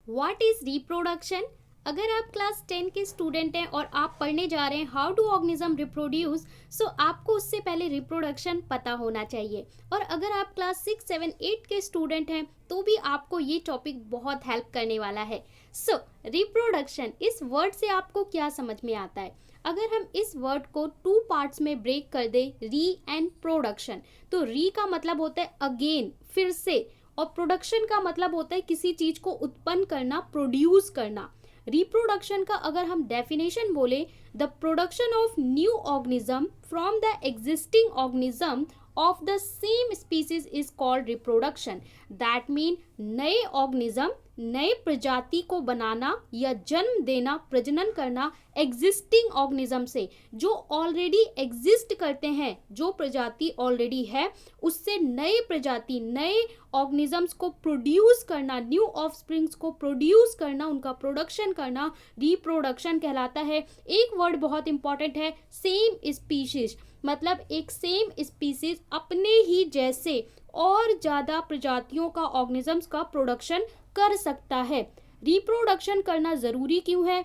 What is reproduction? अगर आप class 10 के स्टूडेंट हैं और आप पढ़ने जा रहे हैं हाउ डू ऑर्गेनिज्म रिप्रोड्यूस, सो आपको उससे पहले रिप्रोडक्शन पता होना चाहिए। और अगर आप क्लास 6, 7, 8 के स्टूडेंट हैं तो भी आपको ये टॉपिक बहुत हेल्प करने वाला है। सो रिप्रोडक्शन, इस वर्ड से आपको क्या समझ में आता है? अगर हम इस वर्ड को 2 पार्ट्स में ब्रेक कर दे, री एंड प्रोडक्शन, तो री का मतलब होता है अगेन, फिर से, और प्रोडक्शन का मतलब होता है किसी चीज को उत्पन्न करना, प्रोड्यूस करना। रिप्रोडक्शन का अगर हम डेफिनेशन बोले, the production of new organism from the existing organism of the same species is called reproduction. That mean नए ऑर्गेनिज्म, नए प्रजाति को बनाना या जन्म देना, प्रजनन करना एग्जिस्टिंग ऑर्गेनिज्म से, जो ऑलरेडी एग्जिस्ट करते हैं, जो प्रजाति ऑलरेडी है उससे नए प्रजाति, नए ऑर्गेनिजम्स को प्रोड्यूस करना, न्यू ऑफस्प्रिंग्स को प्रोड्यूस करना, उनका प्रोडक्शन करना रिप्रोडक्शन कहलाता है। एक वर्ड बहुत इंपॉर्टेंट है, सेम स्पीशीज, मतलब एक सेम स्पीसीज अपने ही जैसे और ज़्यादा प्रजातियों का, ऑर्गेनिजम्स का प्रोडक्शन कर सकता है। रिप्रोडक्शन करना ज़रूरी क्यों है?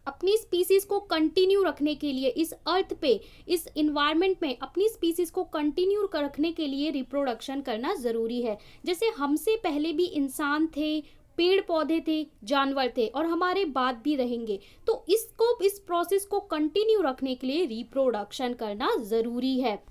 अपनी स्पीसीज को कंटिन्यू रखने के लिए, इस अर्थ पे, इस इन्वायरमेंट में अपनी स्पीसीज को कंटिन्यू रखने के लिए रिप्रोडक्शन करना ज़रूरी है। जैसे हमसे पहले भी इंसान थे, पेड़ पौधे थे, जानवर थे, और हमारे बाद भी रहेंगे, तो इस प्रोसेस को कंटिन्यू रखने के लिए रिप्रोडक्शन करना ज़रूरी है।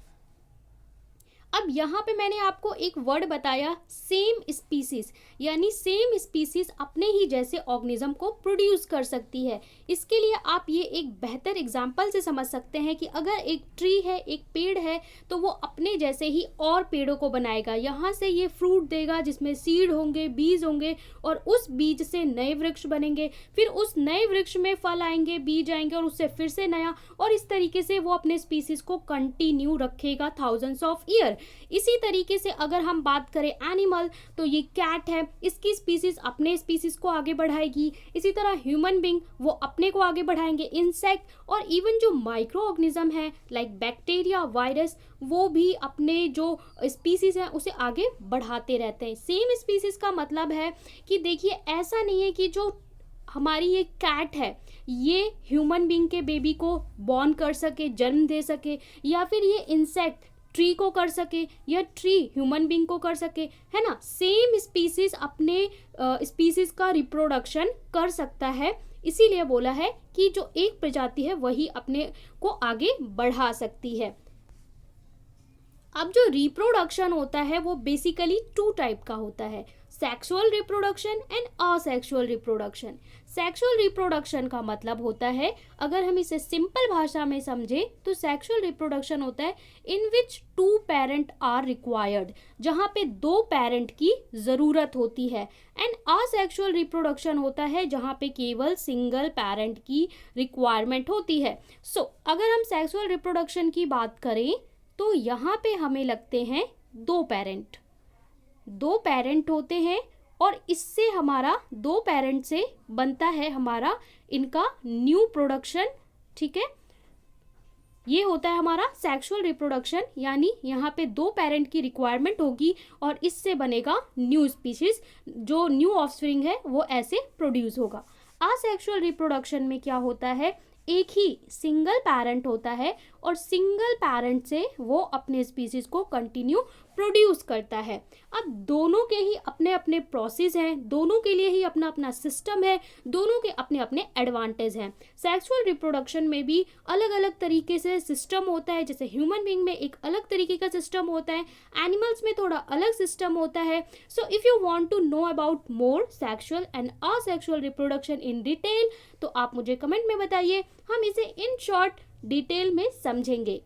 अब यहाँ पे मैंने आपको एक वर्ड बताया, सेम स्पीसीज, यानी सेम स्पीसीज अपने ही जैसे ऑर्गेनिज्म को प्रोड्यूस कर सकती है। इसके लिए आप ये एक बेहतर एग्जांपल से समझ सकते हैं कि अगर एक ट्री है, एक पेड़ है, तो वो अपने जैसे ही और पेड़ों को बनाएगा। यहाँ से ये फ्रूट देगा जिसमें सीड होंगे, बीज होंगे, और उस बीज से नए वृक्ष बनेंगे, फिर उस नए वृक्ष में फल आएंगे, बीज आएंगे, और उससे फिर से नया, और इस तरीके से वो अपने स्पीसीज को कंटिन्यू रखेगा थाउजेंड्स ऑफ ईयर। इसी तरीके से अगर हम बात करें एनिमल, तो ये कैट है, इसकी स्पीसीज अपने स्पीसीज को आगे बढ़ाएगी। इसी तरह ह्यूमन बीइंग, वो अपने को आगे बढ़ाएंगे। इंसेक्ट और इवन जो माइक्रो ऑर्गेनिज्म है लाइक बैक्टीरिया, वायरस, वो भी अपने जो स्पीसीज हैं उसे आगे बढ़ाते रहते हैं। सेम स्पीसीज का मतलब है कि देखिए, ऐसा नहीं है कि जो हमारी ये कैट है ये ह्यूमन बीइंग के बेबी को बॉर्न कर सके, जन्म दे सके, या फिर ये इंसेक्ट ट्री को कर सके, या ट्री ह्यूमन बीइंग को कर सके, है ना। सेम स्पीसीज अपने स्पीसीज का रिप्रोडक्शन कर सकता है, इसीलिए बोला है कि जो एक प्रजाति है वही अपने को आगे बढ़ा सकती है। अब जो रिप्रोडक्शन होता है वो बेसिकली 2 टाइप का होता है, sexual reproduction and asexual reproduction. Sexual reproduction का मतलब होता है, अगर हम इसे सिंपल भाषा में समझे, तो सेक्सुअल रिप्रोडक्शन होता है इन विच 2 पेरेंट आर रिक्वायर्ड, जहाँ पे 2 पेरेंट की ज़रूरत होती है। एंड असेक्सुअल रिप्रोडक्शन होता है जहाँ पे केवल सिंगल पेरेंट की रिक्वायरमेंट होती है। सो अगर हम सेक्सुअल रिप्रोडक्शन की बात करें तो यहाँ पे हमें लगते हैं 2 पेरेंट, 2 पेरेंट होते हैं, और इससे हमारा 2 पेरेंट से बनता है हमारा इनका न्यू प्रोडक्शन, ठीक है। ये होता है हमारा सेक्सुअल रिप्रोडक्शन, यानी यहाँ पे 2 पेरेंट की रिक्वायरमेंट होगी और इससे बनेगा न्यू स्पीशीज, जो न्यू ऑफस्प्रिंग है वो ऐसे प्रोड्यूस होगा। असेक्सुअल रिप्रोडक्शन में क्या होता है, एक ही सिंगल पेरेंट होता है और सिंगल पेरेंट से वो अपने स्पीसीज को कंटिन्यू प्रोड्यूस करता है। अब दोनों के ही अपने अपने प्रोसेस हैं, दोनों के लिए ही अपना अपना सिस्टम है, दोनों के अपने अपने एडवांटेज हैं। सेक्सुअल रिप्रोडक्शन में भी अलग अलग तरीके से सिस्टम होता है, जैसे ह्यूमन बीइंग में एक अलग तरीके का सिस्टम होता है, एनिमल्स में थोड़ा अलग सिस्टम होता है। So if you want to know about more sexual and asexual reproduction in detail, तो आप मुझे कमेंट में बताइए, हम इसे इन शॉर्ट डिटेल में समझेंगे।